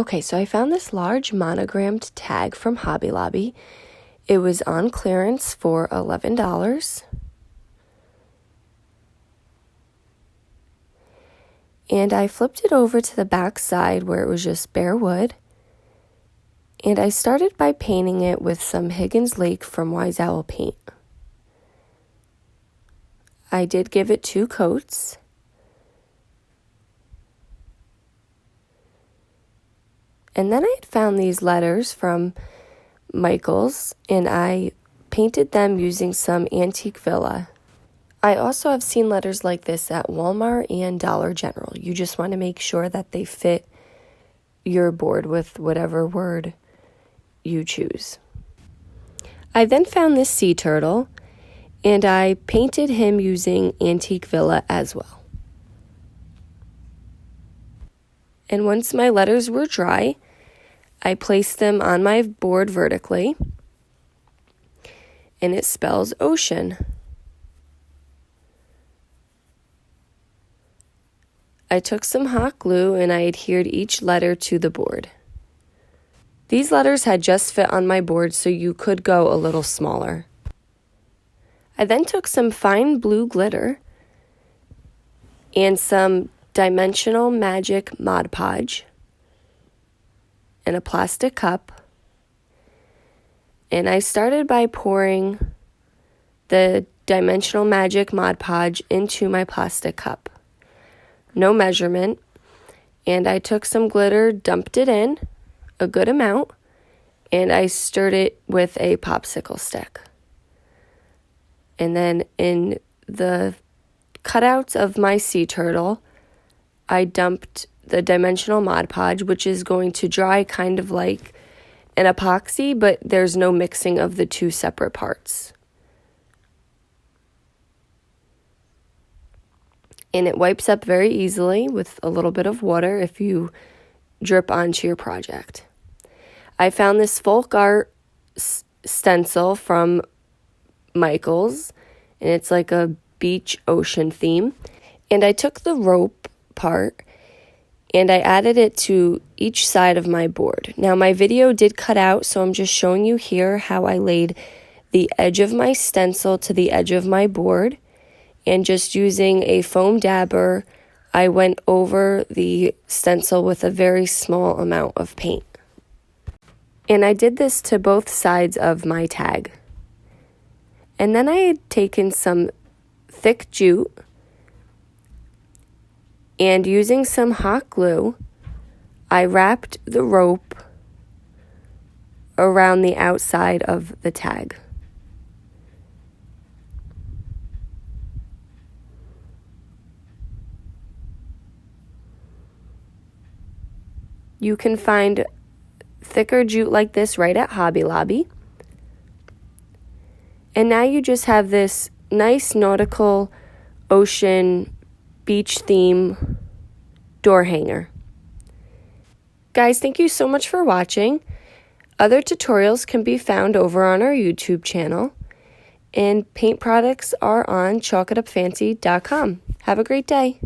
Okay, so I found this large monogrammed tag from Hobby Lobby. It was on clearance for $11. And I flipped it over to the back side where it was just bare wood. And I started by painting it with some Higgins Lake from Wise Owl paint. I did give it 2 coats. And then I had found these letters from Michael's, and I painted them using some Antique Villa. I also have seen letters like this at Walmart and Dollar General. You just want to make sure that they fit your board with whatever word you choose. I then found this sea turtle, and I painted him using Antique Villa as well. And once my letters were dry, I placed them on my board vertically, and it spells ocean. I took some hot glue and I adhered each letter to the board. These letters had just fit on my board, so you could go a little smaller. I then took some fine blue glitter and some Dimensional Magic Mod Podge in a plastic cup, and I started by pouring the Dimensional Magic Mod Podge into my plastic cup. No measurement, and I took some glitter, dumped it in, a good amount, and I stirred it with a popsicle stick. And then in the cutouts of my sea turtle, I dumped the Dimensional Mod Podge, which is going to dry kind of like an epoxy, but there's no mixing of the 2 separate parts. And it wipes up very easily with a little bit of water if you drip onto your project. I found this folk art stencil from Michael's, and it's like a beach ocean theme. And I took the rope part and I added it to each side of my board. Now my video did cut out, so I'm just showing you here how I laid the edge of my stencil to the edge of my board, and just using a foam dabber, I went over the stencil with a very small amount of paint. And I did this to both sides of my tag. And then I had taken some thick jute, and using some hot glue, I wrapped the rope around the outside of the tag. You can find thicker jute like this right at Hobby Lobby. And now you just have this nice nautical ocean beach theme door hanger. Guys, thank you so much for watching. Other tutorials can be found over on our YouTube channel, and paint products are on chalkitupfancy.com. Have a great day.